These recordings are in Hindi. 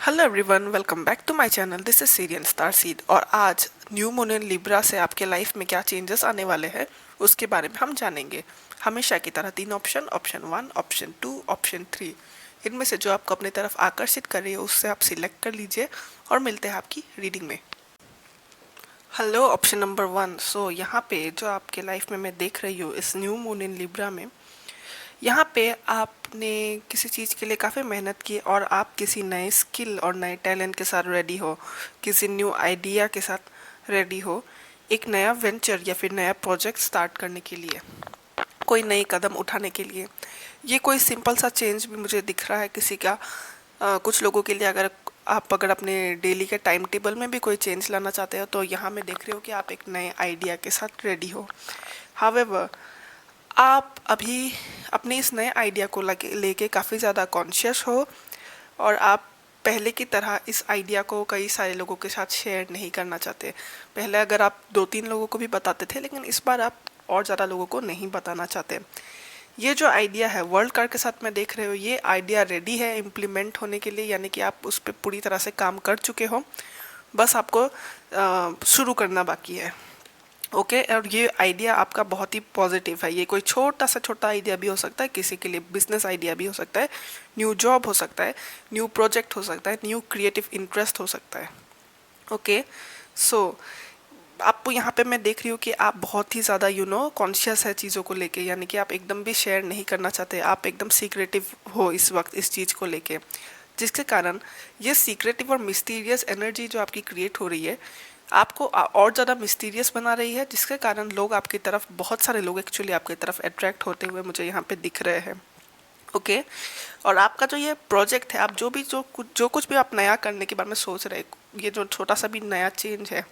Hello everyone, welcome back to my channel. This is Sirian star seed और आज न्यू मून इन लिब्रा से आपके लाइफ में क्या चेंजेस आने वाले हैं उसके बारे में हम जानेंगे। हमेशा की तरह तीन ऑप्शन, ऑप्शन 1, ऑप्शन 2, ऑप्शन 3, इनमें से जो आपको अपनी तरफ आकर्षित कर रही है उससे आप सिलेक्ट कर लीजिए और मिलते हैं आपकी रीडिंग में। Hello option number 1। सो यहाँ पे जो आपके लाइफ में मैं देख रही हूँ इस न्यू मून इन लिब्रा में, यहाँ पे आपने किसी चीज़ के लिए काफ़ी मेहनत की और आप किसी नए स्किल और नए टैलेंट के साथ रेडी हो, किसी न्यू आइडिया के साथ रेडी हो, एक नया वेंचर या फिर नया प्रोजेक्ट स्टार्ट करने के लिए, कोई नई कदम उठाने के लिए। ये कोई सिंपल सा चेंज भी मुझे दिख रहा है किसी का। कुछ लोगों के लिए अगर अपने डेली के टाइम टेबल में भी कोई चेंज लाना चाहते हो तो यहाँ मैं देख रही हूँ कि आप एक नए आइडिया के साथ रेडी हो। हावेवर आप अभी अपने इस नए आइडिया को लेके काफ़ी ज़्यादा कॉन्शियस हो और आप पहले की तरह इस आइडिया को कई सारे लोगों के साथ शेयर नहीं करना चाहते। पहले अगर आप 2-3 लोगों को भी बताते थे, लेकिन इस बार आप और ज़्यादा लोगों को नहीं बताना चाहते। ये जो आइडिया है वर्ल्ड कार्ड के साथ में देख रहे हो, ये आइडिया रेडी है इम्प्लीमेंट होने के लिए, यानी कि आप उस पर पूरी तरह से काम कर चुके हो, बस आपको शुरू करना बाकी है। ओके और ये आइडिया आपका बहुत ही पॉजिटिव है। ये कोई छोटा आइडिया भी हो सकता है, किसी के लिए बिजनेस आइडिया भी हो सकता है, न्यू जॉब हो सकता है, न्यू प्रोजेक्ट हो सकता है, न्यू क्रिएटिव इंटरेस्ट हो सकता है। ओके सो आपको यहाँ पे मैं देख रही हूँ कि आप बहुत ही ज़्यादा कॉन्शियस है चीज़ों को लेके, यानी कि आप एकदम भी शेयर नहीं करना चाहते, आप एकदम सीक्रेटिव हो इस वक्त इस चीज़ को लेके, जिसके कारण ये सीक्रेटिव और मिस्टीरियस एनर्जी जो आपकी क्रिएट हो रही है आपको और ज़्यादा मिस्टीरियस बना रही है, जिसके कारण लोग आपकी तरफ, बहुत सारे लोग एक्चुअली आपकी तरफ अट्रैक्ट होते हुए मुझे यहाँ पे दिख रहे हैं। ओके और आपका जो ये प्रोजेक्ट है, आप जो कुछ भी आप नया करने के बारे में सोच रहे हैं, ये जो छोटा सा भी नया चेंज है,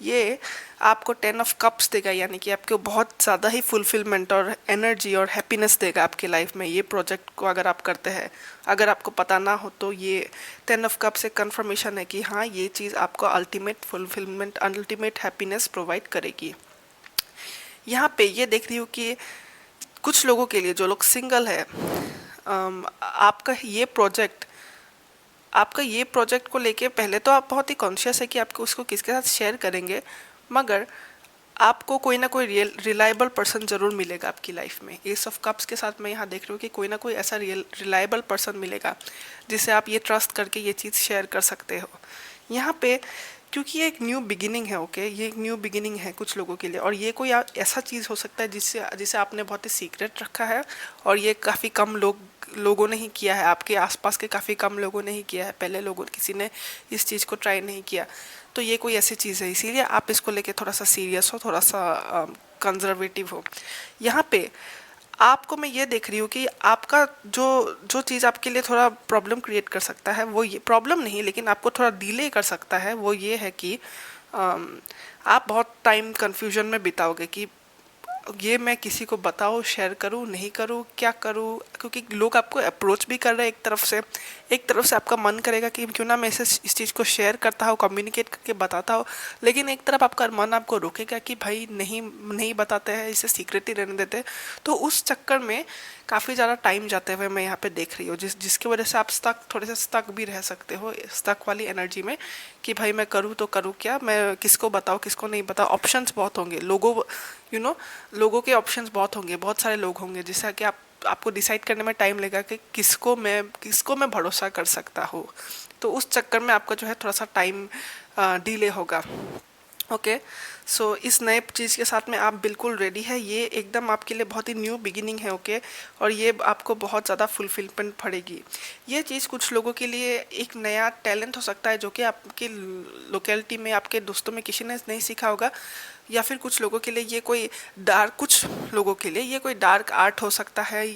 ये आपको 10 ऑफ कप्स देगा, यानी कि आपको बहुत ज़्यादा ही फुलफिलमेंट और एनर्जी और हैप्पीनेस देगा आपकी लाइफ में। ये प्रोजेक्ट को अगर आप करते हैं, अगर आपको पता ना हो तो ये 10 ऑफ कप से कन्फर्मेशन है कि हाँ, ये चीज़ आपको ultimate fulfilment, ultimate happiness provide करेगी। यहाँ पे ये देख रही हूँ कि कुछ लोगों के लिए, जो लोग सिंगल है, आपका ये प्रोजेक्ट को लेके पहले तो आप बहुत ही कॉन्शियस है कि आपको उसको किसके साथ शेयर करेंगे, मगर आपको कोई ना कोई रिलायबल पर्सन ज़रूर मिलेगा आपकी लाइफ में। एस ऑफ कप्स के साथ मैं यहाँ देख रही हूँ कि कोई ना कोई ऐसा रिलायबल पर्सन मिलेगा जिसे आप ये ट्रस्ट करके ये चीज़ शेयर कर सकते हो यहाँ पे, क्योंकि ये एक न्यू बिगिनिंग है। ओके ये एक न्यू बिगिनिंग है कुछ लोगों के लिए, और ये कोई ऐसा चीज़ हो सकता है जिससे जिसे आपने बहुत ही सीक्रेट रखा है और ये काफ़ी कम लोगों ने ही किया है, आपके आसपास के काफ़ी कम लोगों ने ही किया है, पहले लोगों किसी ने इस चीज़ को ट्राई नहीं किया। तो ये कोई ऐसी चीज़ है, इसीलिए आप इसको लेके थोड़ा सा सीरियस हो, थोड़ा सा कंजर्वेटिव हो। यहाँ पे आपको मैं ये देख रही हूँ कि आपका जो जो चीज़ आपके लिए थोड़ा प्रॉब्लम क्रिएट कर सकता है, वो ये प्रॉब्लम नहीं लेकिन आपको थोड़ा डिले कर सकता है, वो ये है कि आप बहुत टाइम कन्फ्यूजन में बिताओगे कि ये मैं किसी को बताऊँ, शेयर करूँ, नहीं करूँ, क्या करूँ, क्योंकि लोग आपको अप्रोच भी कर रहे हैं एक तरफ से आपका मन करेगा कि क्यों ना मैं इस चीज़ को शेयर करता हूँ, कम्युनिकेट करके बताता हूँ, लेकिन एक तरफ आपका मन आपको रोकेगा कि भाई नहीं नहीं बताते हैं, इसे सीक्रेट ही रहने देते। तो उस चक्कर में काफ़ी ज़्यादा टाइम जाते हुए मैं यहाँ पे देख रही हूँ, जिसकी वजह से आप थोड़े से स्टक भी रह सकते हो, स्टक वाली एनर्जी में कि भाई मैं करूँ तो करूँ क्या, मैं किसको बताऊँ किसको नहीं बताऊँ। ऑप्शंस बहुत होंगे, लोगों के ऑप्शंस बहुत होंगे, बहुत सारे लोग होंगे, जिससे कि आपको डिसाइड करने में टाइम लगेगा कि किसको मैं भरोसा कर सकता हूँ। तो उस चक्कर में आपका जो है थोड़ा सा टाइम डिले होगा। ओके सो इस नए चीज़ के साथ में आप बिल्कुल रेडी है, ये एकदम आपके लिए बहुत ही न्यू बिगिनिंग है। ओके और ये आपको बहुत ज़्यादा फुलफिलमेंट पड़ेगी। ये चीज़ कुछ लोगों के लिए एक नया टैलेंट हो सकता है जो कि आपकी लोकेलिटी में, आपके दोस्तों में किसी ने नहीं सीखा होगा, या फिर कुछ लोगों के लिए ये कोई डार्क आर्ट हो सकता है,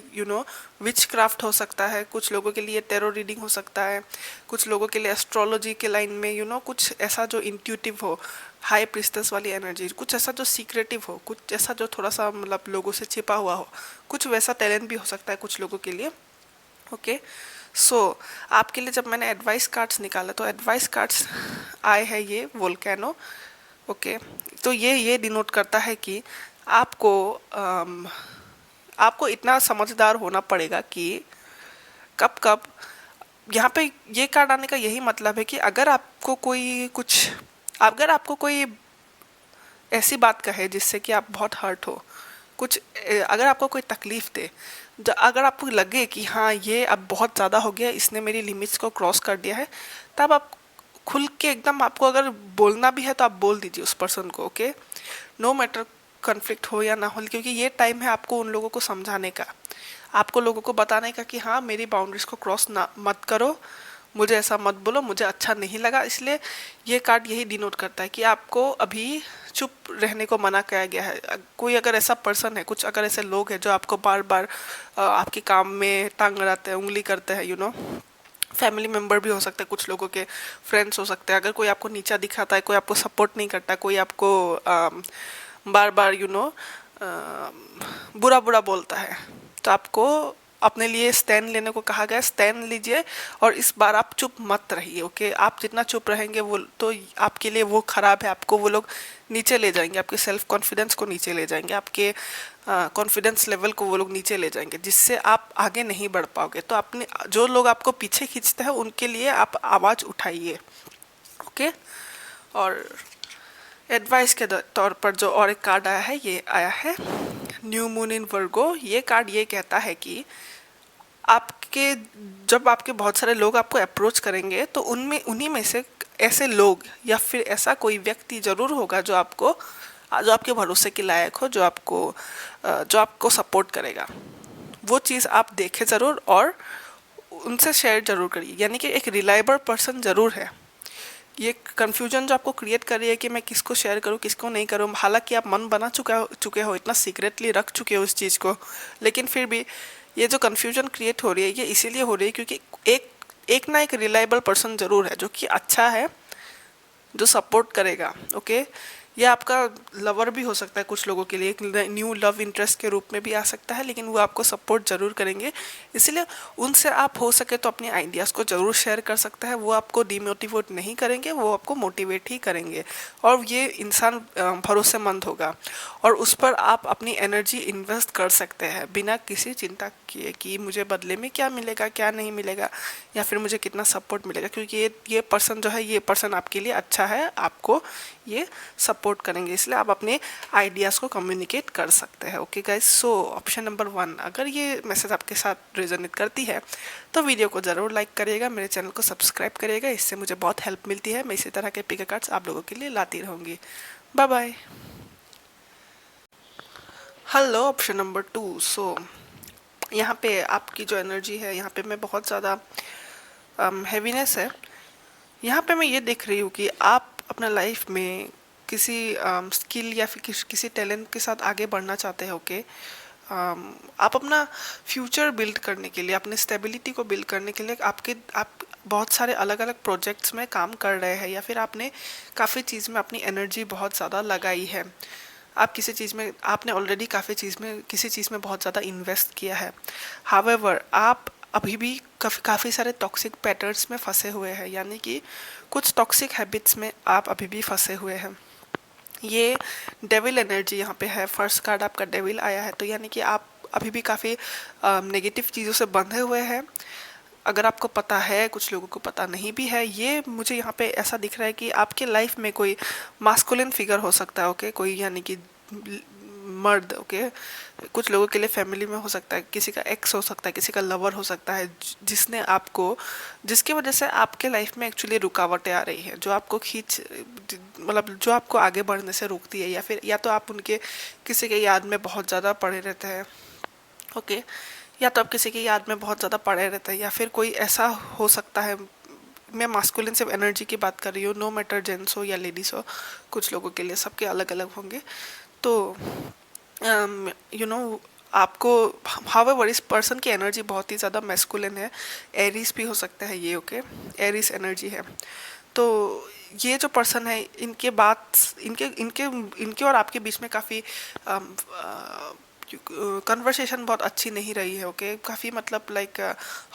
विच क्राफ्ट हो सकता है, कुछ लोगों के लिए टेरो रीडिंग हो सकता है, कुछ लोगों के लिए एस्ट्रोलॉजी के लाइन में कुछ ऐसा जो इंट्यूटिव हो, हाई प्रिस्टेस वाली एनर्जी, कुछ ऐसा जो सीक्रेटिव हो, कुछ ऐसा जो थोड़ा सा मतलब लोगों से छिपा हुआ हो, कुछ वैसा टैलेंट भी हो सकता है कुछ लोगों के लिए। ओके सो आपके लिए जब मैंने एडवाइस कार्ड्स निकाला तो एडवाइस कार्ड्स आए हैं ये वोल्केनो। ओके तो ये डिनोट करता है कि आपको आपको इतना समझदार होना पड़ेगा कि कब कब यहाँ पे ये कार्ड आने का यही मतलब है कि अगर आपको कोई ऐसी बात कहे जिससे कि आप बहुत हर्ट हो, अगर आपको कोई तकलीफ दे, अगर आपको लगे कि हाँ ये अब बहुत ज़्यादा हो गया, इसने मेरी लिमिट्स को क्रॉस कर दिया है, तब आप खुल के एकदम, आपको अगर बोलना भी है तो आप बोल दीजिए उस पर्सन को, ओके। नो मैटर कन्फ्लिक्ट हो या ना हो, क्योंकि ये टाइम है आपको उन लोगों को समझाने का, आपको लोगों को बताने का कि हाँ मेरी बाउंड्रीज को क्रॉस ना मत करो, मुझे ऐसा मत बोलो, मुझे अच्छा नहीं लगा। इसलिए ये कार्ड यही डिनोट करता है कि आपको अभी चुप रहने को मना किया गया है। कोई अगर ऐसा पर्सन है, कुछ अगर ऐसे लोग हैं जो आपको बार बार आपके काम में टांग अड़ाते हैं, उंगली करते हैं, फैमिली मेम्बर भी हो सकते हैं, कुछ लोगों के फ्रेंड्स हो सकते हैं। अगर कोई आपको नीचा दिखाता है, कोई आपको सपोर्ट नहीं करता, कोई आपको बार बार बुरा बुरा बोलता है, तो आपको अपने लिए स्टैंड लेने को कहा गया, स्टैंड लीजिए और इस बार आप चुप मत रहिए, ओके। आप जितना चुप रहेंगे वो तो आपके लिए वो खराब है, आपको वो लोग नीचे ले जाएंगे, आपके सेल्फ कॉन्फिडेंस को नीचे ले जाएंगे, आपके कॉन्फिडेंस लेवल को वो लोग नीचे ले जाएंगे, जिससे आप आगे नहीं बढ़ पाओगे। तो अपने जो लोग आपको पीछे खींचते हैं उनके लिए आप आवाज़ उठाइए, ओके। और एडवाइस के तौर पर जो और एक कार्ड आया है, ये आया है न्यू मून इन वर्गो। ये कार्ड ये कहता है कि आपके जब आपके बहुत सारे लोग आपको अप्रोच करेंगे तो उनमें उन्हीं में से ऐसे लोग या फिर ऐसा कोई व्यक्ति ज़रूर होगा जो आपके भरोसे के लायक हो, जो आपको सपोर्ट करेगा। वो चीज़ आप देखें ज़रूर और उनसे शेयर ज़रूर करिए, यानी कि एक रिलायबल पर्सन ज़रूर है। ये कन्फ्यूजन जो आपको क्रिएट कर रही है कि मैं किसको शेयर करूं किसको नहीं करूं, हालांकि आप मन बना चुके हो, इतना सीक्रेटली रख चुके हो उस चीज़ को, लेकिन फिर भी ये जो कन्फ्यूजन क्रिएट हो रही है ये इसीलिए हो रही है क्योंकि एक एक ना एक रिलायबल पर्सन ज़रूर है जो कि अच्छा है, जो सपोर्ट करेगा, ओके। ये आपका लवर भी हो सकता है, कुछ लोगों के लिए एक न्यू लव इंटरेस्ट के रूप में भी आ सकता है, लेकिन वो आपको सपोर्ट ज़रूर करेंगे। इसलिए उनसे आप हो सके तो अपने आइडियाज़ को ज़रूर शेयर कर सकते हैं। वो आपको डिमोटिवेट नहीं करेंगे, वो आपको मोटिवेट ही करेंगे, और ये इंसान भरोसेमंद होगा और उस पर आप अपनी एनर्जी इन्वेस्ट कर सकते हैं बिना किसी चिंता किए कि मुझे बदले में क्या मिलेगा, क्या नहीं मिलेगा, या फिर मुझे कितना सपोर्ट मिलेगा, क्योंकि ये पर्सन जो है, ये पर्सन आपके लिए अच्छा है, आपको ये सपोर्ट करेंगे। इसलिए आप अपने आइडियाज़ को कम्युनिकेट कर सकते हैं, okay guys. So option number 1, अगर ये मैसेज आपके साथ रेजोनेट करती है तो वीडियो को ज़रूर लाइक करिएगा, मेरे चैनल को सब्सक्राइब करिएगा, इससे मुझे बहुत हेल्प मिलती है। मैं इसी तरह के पिक कार्ड्स आप लोगों के लिए लाती रहूँगी। Bye bye. Hello, option number 2। So यहाँ पे आपकी जो एनर्जी है, यहाँ पे मैं बहुत ज़्यादा हैवीनेस है। यहाँ पे मैं ये देख रही हूँ कि आप अपना लाइफ में किसी स्किल या फिर किसी टैलेंट के साथ आगे बढ़ना चाहते हो, ओके। आप अपना फ्यूचर बिल्ड करने के लिए, अपनी स्टेबिलिटी को बिल्ड करने के लिए आप बहुत सारे अलग अलग प्रोजेक्ट्स में काम कर रहे हैं, या फिर आपने काफ़ी चीज़ में अपनी एनर्जी बहुत ज़्यादा लगाई है। आप किसी चीज़ में आपने ऑलरेडी किसी चीज़ में बहुत ज़्यादा इन्वेस्ट किया है। हावेवर आप अभी भी काफ़ी सारे टॉक्सिक पैटर्न्स में फंसे हुए हैं, यानी कि कुछ टॉक्सिक हैबिट्स में आप अभी भी फंसे हुए हैं। ये डेविल एनर्जी यहाँ पे है, फर्स्ट कार्ड आपका डेविल आया है, तो यानी कि आप अभी भी काफ़ी नेगेटिव चीज़ों से बंधे हुए हैं। अगर आपको पता है, कुछ लोगों को पता नहीं भी है, ये मुझे यहाँ पे ऐसा दिख रहा है कि आपके लाइफ में कोई मास्कुलिन फिगर हो सकता है, ओके, कोई यानी कि मर्द, ओके। कुछ लोगों के लिए फैमिली में हो सकता है, किसी का एक्स हो सकता है, किसी का लवर हो सकता है, जिसकी वजह से आपके लाइफ में एक्चुअली रुकावटें आ रही है, जो आपको मतलब जो आपको आगे बढ़ने से रोकती है, या तो आप उनके किसी के याद में बहुत ज़्यादा पड़े रहते हैं, ओके। या तो आप किसी की याद में बहुत ज़्यादा पड़े रहते हैं, या फिर कोई ऐसा हो सकता है, मैं मास्कुलिन सिर्फ एनर्जी की बात कर रही हूँ, नो मैटर जेंट्स हो या लेडीज़ हो, कुछ लोगों के लिए सबके अलग अलग होंगे। तो आपको हावेवर इस पर्सन की एनर्जी बहुत ही ज़्यादा मैस्कुलिन है, एरीज भी हो सकता है ये, ओके, एरीज एनर्जी है। तो ये जो पर्सन है, इनके और आपके बीच में काफ़ी कन्वर्सेशन बहुत अच्छी नहीं रही है, ओके। काफ़ी मतलब लाइक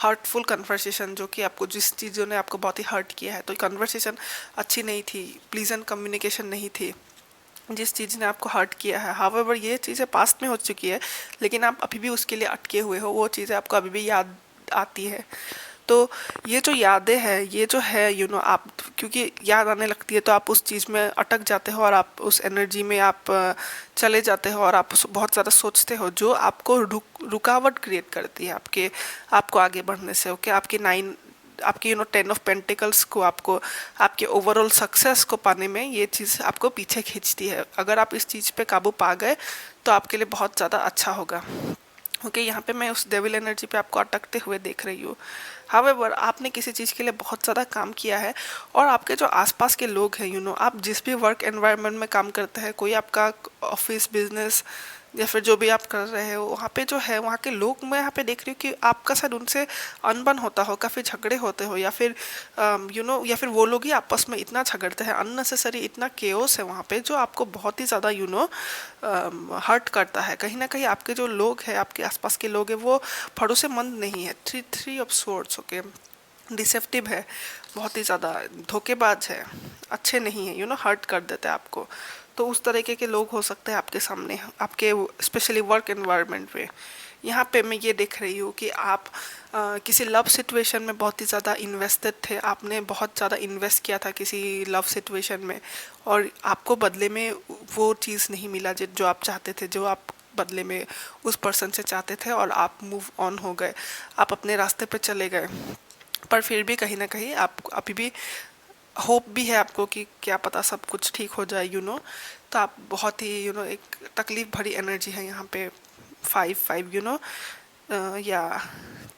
हर्टफुल कन्वर्सेशन, जो कि आपको जिस चीज़ों ने आपको बहुत ही हर्ट किया है, तो कन्वर्सेशन अच्छी नहीं थी, प्लीजेंट कम्युनिकेशन नहीं थी जिस चीज़ ने आपको हर्ट किया है। हावेवर ये चीज़ें पास्ट में हो चुकी है, लेकिन आप अभी भी उसके लिए अटके हुए हो, वो चीज़ें आपको अभी भी याद आती है। तो ये जो यादें हैं, ये जो है आप, क्योंकि याद आने लगती है तो आप उस चीज़ में अटक जाते हो और आप उस एनर्जी में आप चले जाते हो और आप बहुत ज़्यादा सोचते हो, जो आपको रुकावट क्रिएट करती है आपको आगे बढ़ने से। ओके, आपकी 10 ऑफ पेंटिकल्स को, आपको आपके ओवरऑल सक्सेस को पाने में ये चीज़ आपको पीछे खींचती है। अगर आप इस चीज़ पे काबू पा गए तो आपके लिए बहुत ज़्यादा अच्छा होगा। ओके, यहाँ पे मैं उस डेविल एनर्जी पे आपको अटकते हुए देख रही हूँ। हावेवर, आपने किसी चीज़ के लिए बहुत ज़्यादा काम किया है और आपके जो आसपास के लोग हैं, आप जिस भी वर्क एनवायरनमेंट में काम करते हैं, कोई आपका ऑफिस बिजनेस या फिर जो भी आप कर रहे हो, वहाँ पे जो है, वहाँ के लोग, मैं यहाँ पे देख रही हूँ कि आपका शायद उनसे अनबन होता हो, काफ़ी झगड़े होते हो, या फिर या फिर वो लोग ही आपस में इतना झगड़ते हैं, अननेसेसरी इतना केओस है वहाँ पे, जो आपको बहुत ही ज़्यादा हर्ट करता है। कहीं ना कहीं आपके जो लोग हैं, आपके आसपास के लोग हैं, वो भरोसेमंद नहीं है। Three of swords, okay, deceptive है, बहुत ही ज़्यादा धोखेबाज है, अच्छे नहीं है, हर्ट कर देते हैं आपको। तो उस तरीके के लोग हो सकते हैं आपके सामने, आपके स्पेशली वर्क एनवायरनमेंट में। यहाँ पे मैं ये देख रही हूँ कि आप किसी लव सिचुएशन में बहुत ही ज़्यादा इन्वेस्टेड थे, आपने बहुत ज़्यादा इन्वेस्ट किया था किसी लव सिचुएशन में, और आपको बदले में वो चीज़ नहीं मिला जो आप चाहते थे, जो आप बदले में उस पर्सन से चाहते थे, और आप मूव ऑन हो गए, आप अपने रास्ते पे चले गए। पर फिर भी कहीं ना कहीं आप अभी भी होप भी है आपको कि क्या पता सब कुछ ठीक हो जाए, तो आप बहुत ही एक तकलीफ भरी एनर्जी है यहाँ पे। 5 5, या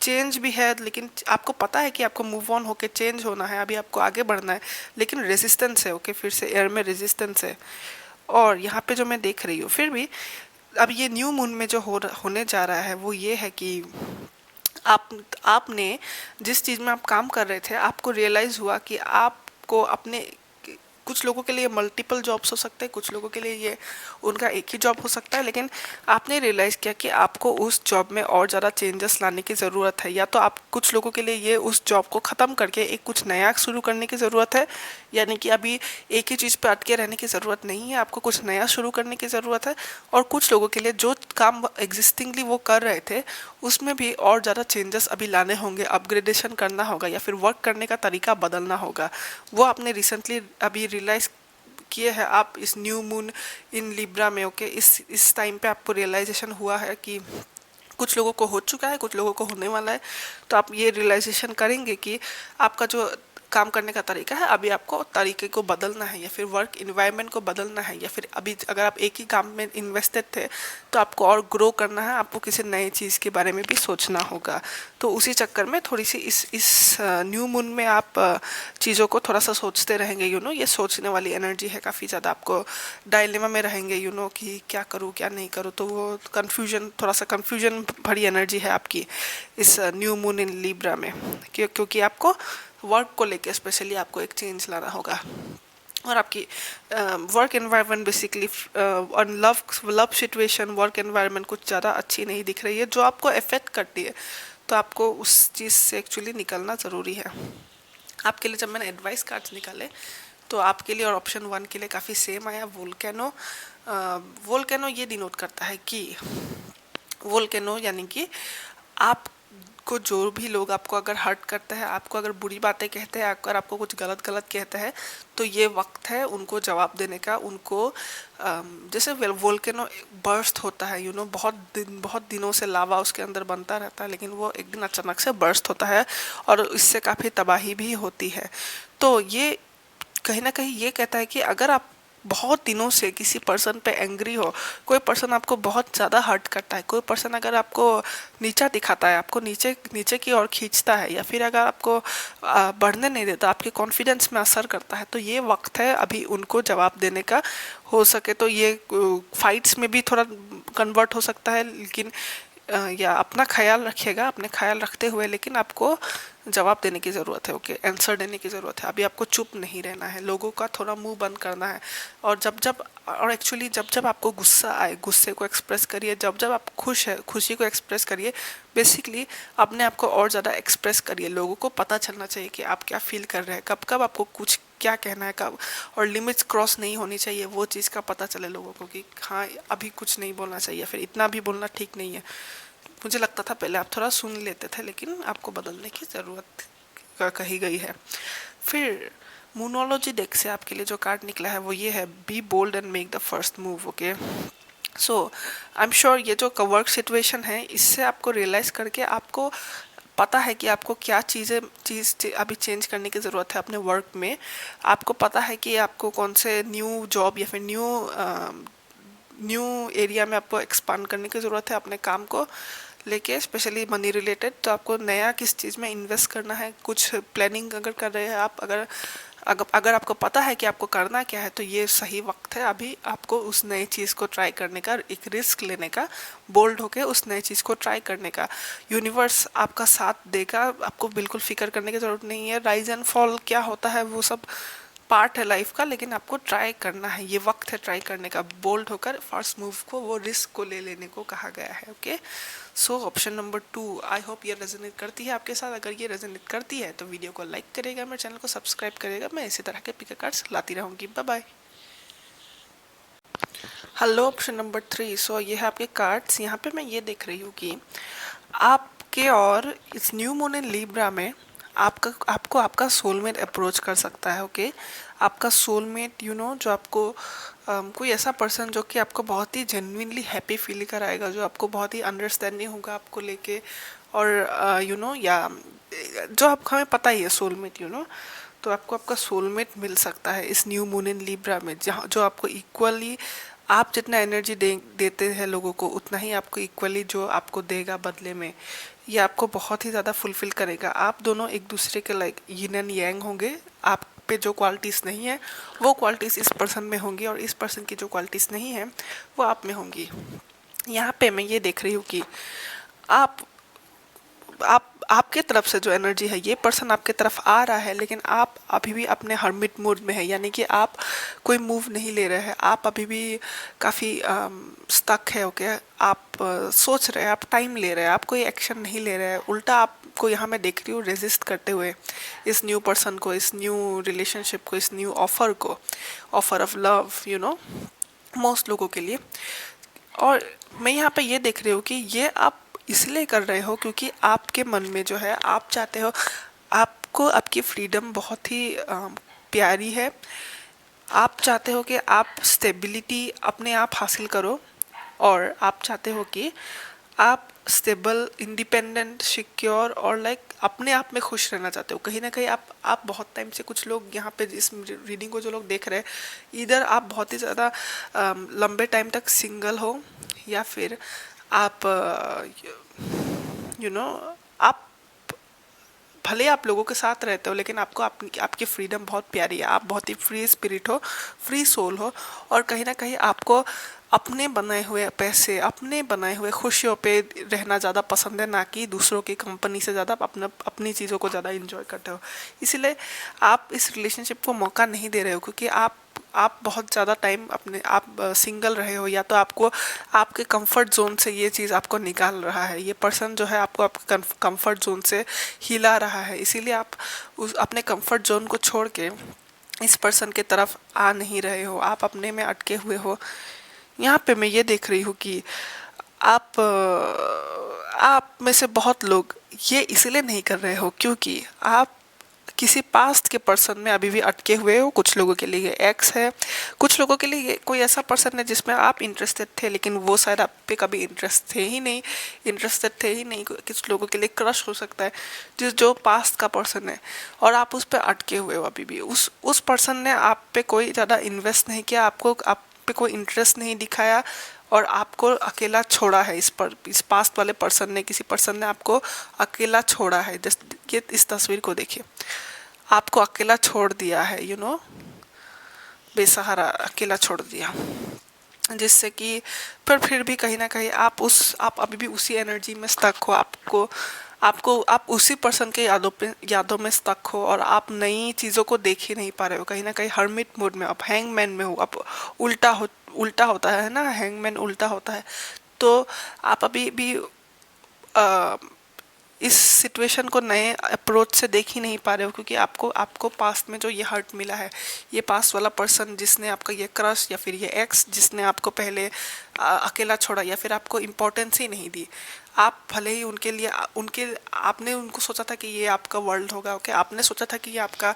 चेंज भी है, लेकिन आपको पता है कि आपको मूव ऑन होके चेंज होना है, अभी आपको आगे बढ़ना है, लेकिन रेजिस्टेंस है। ओके, फिर से एयर में रेजिस्टेंस है। और यहाँ पे जो मैं देख रही हूँ, फिर भी अब ये न्यू मून में जो होने जा रहा है वो ये है कि आप आपने जिस चीज़ में आप काम कर रहे थे, आपको रियलाइज़ हुआ कि आपको अपने, कुछ लोगों के लिए मल्टीपल जॉब्स हो सकते हैं, कुछ लोगों के लिए ये उनका एक ही जॉब हो सकता है, लेकिन आपने रियलाइज़ किया कि आपको उस जॉब में और ज़्यादा चेंजेस लाने की ज़रूरत है। या तो आप, कुछ लोगों के लिए ये उस जॉब को ख़त्म करके एक कुछ नया शुरू करने की ज़रूरत है, यानी कि अभी एक ही चीज़ पे अटके रहने की ज़रूरत नहीं है, आपको कुछ नया शुरू करने की ज़रूरत है। और कुछ लोगों के लिए जो काम एग्जिस्टिंगली वो कर रहे थे, उसमें भी और ज़्यादा चेंजेस अभी लाने होंगे, अपग्रेडेशन करना होगा, या फिर वर्क करने का तरीका बदलना होगा। वो आपने रिसेंटली अभी रियलाइज़ किए हैं, आप इस न्यू मून इन लिब्रा में। ओके, इस टाइम पे आपको रियलाइजेशन हुआ है कि कुछ लोगों को हो चुका है, कुछ लोगों को होने वाला है। तो आप ये रियलाइजेशन करेंगे कि आपका जो काम करने का तरीका है, अभी आपको तरीके को बदलना है, या फिर वर्क इन्वायरमेंट को बदलना है, या फिर अभी अगर आप एक ही काम में इन्वेस्टेड थे तो आपको और ग्रो करना है, आपको किसी नई चीज़ के बारे में भी सोचना होगा। तो उसी चक्कर में थोड़ी सी इस न्यू मून में आप चीज़ों को थोड़ा सा सोचते रहेंगे। ये सोचने वाली एनर्जी है, काफ़ी ज़्यादा आपको डायलेमा में रहेंगे, कि क्या करूँ क्या नहीं करूँ। तो वो कन्फ्यूजन, थोड़ा सा कन्फ्यूजन भरी एनर्जी है आपकी इस न्यू मून इन लिब्रा में, क्योंकि आपको वर्क को लेके स्पेशली आपको एक चेंज लाना होगा। और आपकी वर्क एनवायरनमेंट बेसिकली, और लव सिचुएशन, वर्क एनवायरनमेंट कुछ ज़्यादा अच्छी नहीं दिख रही है, जो आपको अफेक्ट करती है। तो आपको उस चीज़ से एक्चुअली निकलना ज़रूरी है। आपके लिए जब मैंने एडवाइस कार्ड्स निकाले, तो आपके लिए और ऑप्शन 1 के लिए काफ़ी सेम आया, वोल्केनो। वोल्केनो ये डिनोट करता है कि, वोल्केनो यानी कि आपको जो भी लोग आपको अगर हर्ट करते हैं, आपको अगर बुरी बातें कहते हैं, अगर आपको कुछ गलत गलत कहते हैं, तो ये वक्त है उनको जवाब देने का। उनको जैसे वोल्केनो बर्स्ट होता है, बहुत दिनों से लावा उसके अंदर बनता रहता है, लेकिन वो एक दिन अचानक से बर्स्ट होता है और इससे काफ़ी तबाही भी होती है। तो ये कहीं ना कहीं ये कहता है कि अगर आप बहुत दिनों से किसी पर्सन पे एंग्री हो, कोई पर्सन आपको बहुत ज़्यादा हर्ट करता है, कोई पर्सन अगर आपको नीचा दिखाता है, आपको नीचे नीचे की ओर खींचता है, या फिर अगर आपको बढ़ने नहीं देता, आपके कॉन्फिडेंस में असर करता है, तो ये वक्त है अभी उनको जवाब देने का। हो सके तो ये फाइट्स में भी थोड़ा कन्वर्ट हो सकता है, लेकिन या अपना ख्याल रखिएगा, अपने ख्याल रखते हुए, लेकिन आपको जवाब देने की ज़रूरत है। ओके, आंसर देने की ज़रूरत है। अभी आपको चुप नहीं रहना है, लोगों का थोड़ा मुंह बंद करना है। और एक्चुअली जब जब आपको गुस्सा आए, गुस्से को एक्सप्रेस करिए, जब जब आप खुश है, खुशी को एक्सप्रेस करिए। बेसिकली अपने आप को और ज़्यादा एक्सप्रेस करिए, लोगों को पता चलना चाहिए कि आप क्या फील कर रहे हैं, कब कब आपको कुछ क्या कहना है, कब, और लिमिट्स क्रॉस नहीं होनी चाहिए, वो चीज़ का पता चले लोगों को कि हाँ अभी कुछ नहीं बोलना चाहिए, फिर इतना भी बोलना ठीक नहीं है। मुझे लगता था पहले आप थोड़ा सुन लेते थे, लेकिन आपको बदलने की ज़रूरत कही गई है। फिर मूनोलॉजी डेक से आपके लिए जो कार्ड निकला है वो ये है, be bold and make the first move. Okay, so I am sure ये जो वर्क सिचुएशन है, इससे आपको रियलाइज़ करके आपको पता है कि आपको क्या चीज़ अभी चेंज करने की ज़रूरत है अपने वर्क में। आपको पता है कि आपको कौन से न्यू जॉब या फिर न्यू एरिया में आपको एक्सपांड करने की ज़रूरत है अपने काम को लेके, स्पेशली मनी रिलेटेड। तो आपको नया किस चीज़ में इन्वेस्ट करना है, कुछ प्लानिंग अगर कर रहे हैं आप, अगर आपको पता है कि आपको करना क्या है, तो ये सही वक्त है अभी आपको उस नई चीज़ को ट्राई करने का, एक रिस्क लेने का, बोल्ड होके उस नई चीज़ को ट्राई करने का। यूनिवर्स आपका साथ देगा, आपको बिल्कुल फिक्र करने की ज़रूरत नहीं है। राइज एंड फॉल क्या होता है वो सब पार्ट है लाइफ का, लेकिन आपको ट्राई करना है, ये वक्त है ट्राई करने का। बोल्ड होकर फर्स्ट मूव को, वो रिस्क को ले लेने को कहा गया है। Okay, so option number 2, I hope ये रेजोनेट करती है आपके साथ। अगर ये रेजोनेट करती है तो वीडियो को लाइक करेगा, मेरे चैनल को सब्सक्राइब करेगा। मैं इसी तरह के पिक कार्ड्स लाती रहूँगी। Bye bye. Hello, option number 3, so ये है आपके कार्ड्स। यहाँ पे मैं ये देख रही हूँ कि आपके और इस न्यू मून इन लिब्रा में आपको आपका सोलमेट अप्रोच कर सकता है। ओके, आपका सोलमेट जो आपको कोई ऐसा पर्सन जो कि आपको बहुत ही जेन्युइनली हैप्पी फील कराएगा, जो आपको बहुत ही अंडरस्टैंडिंग होगा आपको लेके, और या जो आपको, हमें पता ही है सोलमेट तो आपको आपका सोलमेट मिल सकता है इस न्यू मून इन लिब्रा में, जहाँ जो आपको इक्वली, आप जितना एनर्जी देते हैं लोगों को, उतना ही आपको इक्वली जो आपको देगा बदले में, ये आपको बहुत ही ज़्यादा फुलफिल करेगा। आप दोनों एक दूसरे के लाइक यिन एंड यांग होंगे। आप पे जो क्वालिटीज़ नहीं है वो क्वालिटीज़ इस पर्सन में होंगी, और इस पर्सन की जो क्वालिटीज़ नहीं है वो आप में होंगी। यहाँ पे मैं ये देख रही हूँ कि आप आपके तरफ से जो एनर्जी है, ये पर्सन आपके तरफ आ रहा है, लेकिन आप अभी भी अपने हर्मिट मोड में है, यानी कि आप कोई मूव नहीं ले रहे हैं। आप अभी भी काफ़ी स्टक है। ओके, आप सोच रहे हैं, आप टाइम ले रहे हैं, आप कोई एक्शन नहीं ले रहे हैं। उल्टा आपको यहाँ मैं देख रही हूँ रेजिस्ट करते हुए इस न्यू पर्सन को, इस न्यू रिलेशनशिप को, इस न्यू ऑफर को, ऑफर ऑफ लव मोस्ट लोगों के लिए। और मैं यहाँ पे ये देख रही हूँ कि ये आप इसलिए कर रहे हो क्योंकि आपके मन में जो है, आप चाहते हो, आपको आपकी फ्रीडम बहुत ही प्यारी है। आप चाहते हो कि आप स्टेबिलिटी अपने आप हासिल करो, और आप चाहते हो कि आप स्टेबल, इंडिपेंडेंट, सिक्योर और लाइक अपने आप में खुश रहना चाहते हो। कहीं ना कहीं आप बहुत टाइम से, कुछ लोग यहाँ पे इस रीडिंग को जो लोग देख रहे हैं, इधर आप बहुत ही ज़्यादा लंबे टाइम तक सिंगल हो, या फिर आप आप भले आप लोगों के साथ रहते हो, लेकिन आपको आपकी फ्रीडम बहुत प्यारी है। आप बहुत ही फ्री स्पिरिट हो, फ्री सोल हो, और कहीं ना कहीं आपको अपने बनाए हुए पैसे, अपने बनाए हुए खुशियों पे रहना ज़्यादा पसंद है, ना कि दूसरों की कंपनी से ज़्यादा अपनी चीज़ों को ज़्यादा इंजॉय करते हो। इसीलिए आप इस रिलेशनशिप को मौका नहीं दे रहे हो, क्योंकि आप बहुत ज़्यादा टाइम आप सिंगल रहे हो, या तो आपको आपके कंफर्ट जोन से ये चीज़ आपको निकाल रहा है। ये पर्सन जो है आपको आपके कंफर्ट जोन से हिला रहा है, इसीलिए आप अपने कंफर्ट जोन को छोड़ के इस पर्सन के तरफ आ नहीं रहे हो, आप अपने में अटके हुए हो। यहाँ पे मैं ये देख रही हूँ कि आप में से बहुत लोग ये इसलिए नहीं कर रहे हो क्योंकि आप किसी पास्ट के पर्सन में अभी भी अटके हुए हो। कुछ लोगों के लिए एक्स है, कुछ लोगों के लिए कोई ऐसा पर्सन है जिसमें आप इंटरेस्टेड थे, लेकिन वो शायद आप पे कभी इंटरेस्टेड थे ही नहीं। कुछ लोगों के लिए क्रश हो सकता है जो पास्ट का पर्सन है, और आप उस पर अटके हुए हो अभी भी। उस पर्सन ने आप पे कोई ज़्यादा इन्वेस्ट नहीं किया, आप पे कोई इंटरेस्ट नहीं दिखाया, और आपको अकेला छोड़ा है। इस पास्ट वाले पर्सन ने, किसी पर्सन ने आपको अकेला छोड़ा है। ये इस तस्वीर को देखिए, आपको अकेला छोड़ दिया है, बेसहारा अकेला छोड़ दिया, जिससे कि फिर भी कहीं ना कहीं आप अभी भी उसी एनर्जी में स्टक हो। आप उसी पर्सन के यादों में स्टक हो, और आप नई चीज़ों को देख ही नहीं पा रहे हो। कहीं ना कहीं हर्मिट मोड में, आप हैंगमैन में हो। आप उल्टा होता है ना, हैंगमैन उल्टा होता है। तो आप अभी भी इस सिचुएशन को नए अप्रोच से देख ही नहीं पा रहे हो, क्योंकि आपको पास्ट में जो ये हर्ट मिला है, ये पास्ट वाला पर्सन जिसने आपका ये क्रश, या फिर ये एक्स जिसने आपको पहले अकेला छोड़ा, या फिर आपको इम्पोर्टेंस ही नहीं दी, आप भले ही उनके लिए उनके आपने उनको सोचा था कि ये आपका वर्ल्ड होगा, ओके, आपने सोचा था कि ये आपका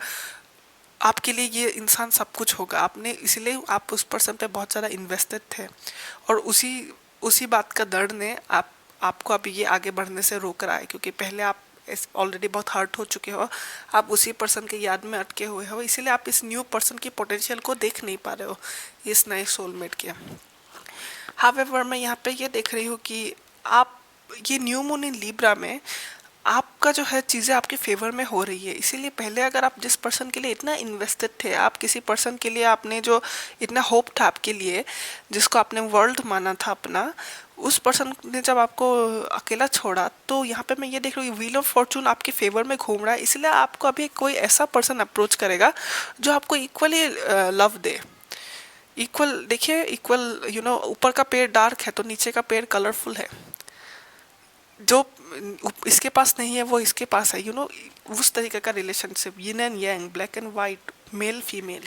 आपके लिए ये इंसान सब कुछ होगा, आपने इसलिए आप उस पर्सन पे बहुत ज़्यादा इन्वेस्टेड थे। और उसी उसी बात का दर्द ने आपको अभी ये आगे बढ़ने से रोक रहा है, क्योंकि पहले आप ऑलरेडी बहुत हर्ट हो चुके हो, आप उसी पर्सन के याद में अटके हुए हो, इसीलिए आप इस न्यू पर्सन की पोटेंशियल को देख नहीं पा रहे हो, इस नए सोलमेट के। हावेवर मैं यहाँ पे ये देख रही हूँ कि आप ये न्यू मून इन लिब्रा में आपका जो है चीज़ें आपके फेवर में हो रही है। इसीलिए पहले अगर आप जिस पर्सन के लिए इतना इन्वेस्टेड थे, आप किसी पर्सन के लिए आपने जो इतना होप था आपके लिए, जिसको आपने वर्ल्ड माना था अपना, उस पर्सन ने जब आपको अकेला छोड़ा, तो यहाँ पे मैं ये देख रही हूँ व्हील ऑफ फॉर्चून आपके फेवर में घूम रहा है। इसलिए आपको अभी कोई ऐसा पर्सन अप्रोच करेगा जो आपको इक्वली लव दे। इक्वल देखिए, इक्वल ऊपर का पेड़ डार्क है तो नीचे का पेड़ कलरफुल है। जो इसके पास नहीं है वो इसके पास है, उस तरीके का relationship, yin and yang, black and white, male female,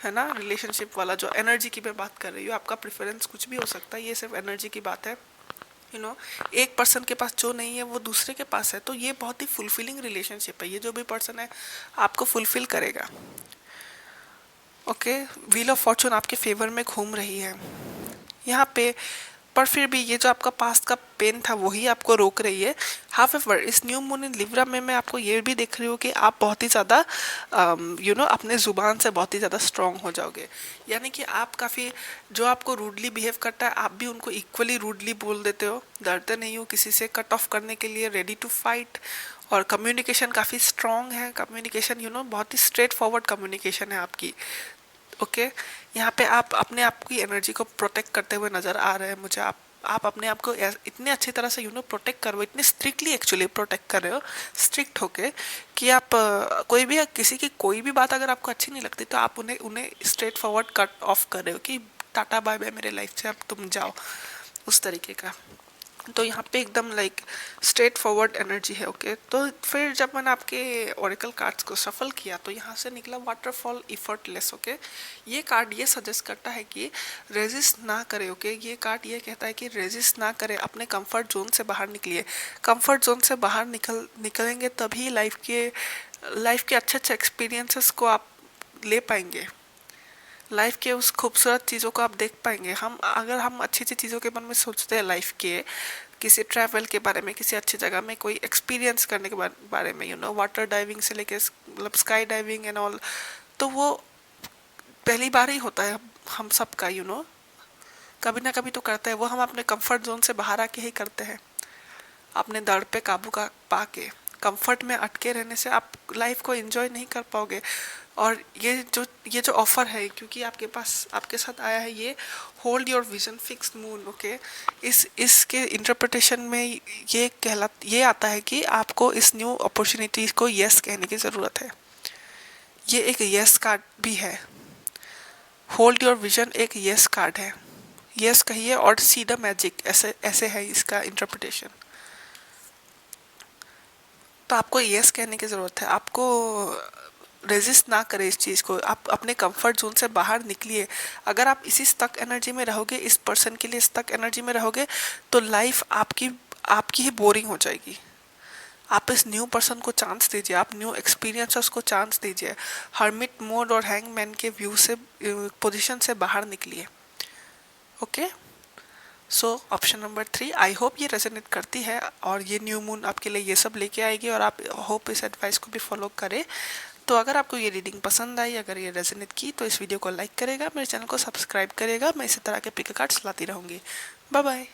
है ना, रिलेशनशिप वाला जो एनर्जी की मैं बात कर रही हूँ। आपका प्रेफरेंस कुछ भी हो सकता है, ये सिर्फ एनर्जी की बात है। एक पर्सन के पास जो नहीं है वो दूसरे के पास है, तो ये बहुत ही फुलफिलिंग रिलेशनशिप है। ये जो भी पर्सन है आपको फुलफिल करेगा। ओके, व्हील ऑफ फॉर्चून आपके फेवर में घूम रही है यहाँ पे, पर फिर भी ये जो आपका पास्ट का पेन था वही आपको रोक रही है। हाउएवर इस न्यू मून इन लिब्रा में मैं आपको ये भी देख रही हूँ कि आप बहुत ही ज़्यादा अपने ज़ुबान से बहुत ही ज़्यादा स्ट्रांग हो जाओगे। यानी कि आप काफ़ी, जो आपको रूडली बिहेव करता है आप भी उनको इक्वली रूडली बोल देते हो, डरते नहीं हो किसी से, कट ऑफ करने के लिए रेडी टू फाइट। और कम्युनिकेशन काफ़ी स्ट्रांग है, कम्युनिकेशन बहुत ही स्ट्रेट फॉरवर्ड कम्युनिकेशन है आपकी। ओके, यहाँ पे आप अपने आप की एनर्जी को प्रोटेक्ट करते हुए नज़र आ रहे हैं मुझे। आप अपने आप को इतने अच्छी तरह से प्रोटेक्ट कर रहे हो, इतने स्ट्रिक्टली एक्चुअली प्रोटेक्ट कर रहे हो, स्ट्रिक्ट होके, कि आप कोई भी किसी की कोई भी बात अगर आपको अच्छी नहीं लगती तो आप उन्हें उन्हें स्ट्रेट फॉरवर्ड कट ऑफ कर रहे हो कि टाटा बाय बाय मेरे लाइफ से, अब तुम जाओ, उस तरीके का। तो यहाँ पे एकदम लाइक स्ट्रेट फॉरवर्ड एनर्जी है। ओके, तो फिर जब मैंने आपके ओरेकल कार्ड्स को सफल किया तो यहाँ से निकला वाटरफॉल इफर्टलेस। ओके, ये कार्ड ये सजेस्ट करता है कि रेजिस्ट ना करे। ओके, ये कार्ड ये कहता है कि रेजिस्ट ना करे, अपने कंफर्ट जोन से बाहर निकलिए। कंफर्ट जोन से बाहर निकलेंगे तभी लाइफ के अच्छे अच्छे एक्सपीरियंसेस को आप ले पाएंगे, लाइफ के उस खूबसूरत चीज़ों को आप देख पाएंगे। अगर हम अच्छी अच्छी चीज़ों के बारे में सोचते हैं, लाइफ के किसी ट्रैवल के बारे में, किसी अच्छी जगह में कोई एक्सपीरियंस करने के बारे में, वाटर डाइविंग से लेके मतलब स्काई डाइविंग एंड ऑल, तो वो पहली बार ही होता है हम सब का, कभी ना कभी तो करते हैं वो, हम अपने कंफर्ट जोन से बाहर आके ही करते हैं। अपने दर्द पे काबू का पा के, कंफर्ट में अटके रहने से आप लाइफ को एंजॉय नहीं कर पाओगे। और ये जो ऑफर है, क्योंकि आपके पास आपके साथ आया है ये hold your vision fixed moon. Okay, इसके इंटरप्रिटेशन में ये आता है कि आपको इस न्यू अपॉर्चुनिटीज को यस कहने की ज़रूरत है। ये एक यस कार्ड भी है, होल्ड योर विजन एक यस कार्ड है। यस कहिए और सी द मैजिक, ऐसे ऐसे है इसका इंटरप्रिटेशन। तो आपको यस कहने की ज़रूरत है, आपको रेजिस्ट ना करें इस चीज़ को, आप अपने कंफर्ट जोन से बाहर निकलिए। अगर आप इसी स्टक एनर्जी में रहोगे, इस पर्सन के लिए स्टक एनर्जी में रहोगे, तो लाइफ आपकी ही बोरिंग हो जाएगी। आप इस न्यू पर्सन को चांस दीजिए, आप न्यू एक्सपीरियंसेस को चांस दीजिए। हर्मिट मोड और हैंगमैन के व्यू से पोजीशन से बाहर निकलिए। Okay, so option number 3, I hope ये रेजोनेट करती है और ये न्यू मून आपके लिए ये सब लेके आएगी, और आप होप इस एडवाइस को भी फॉलो करें। तो अगर आपको ये रीडिंग पसंद आई, अगर ये रेजोनेट की, तो इस वीडियो को लाइक करेगा, मेरे चैनल को सब्सक्राइब करेगा। मैं इसी तरह के पिक कार्ड्स लाती रहूँगी। Bye bye.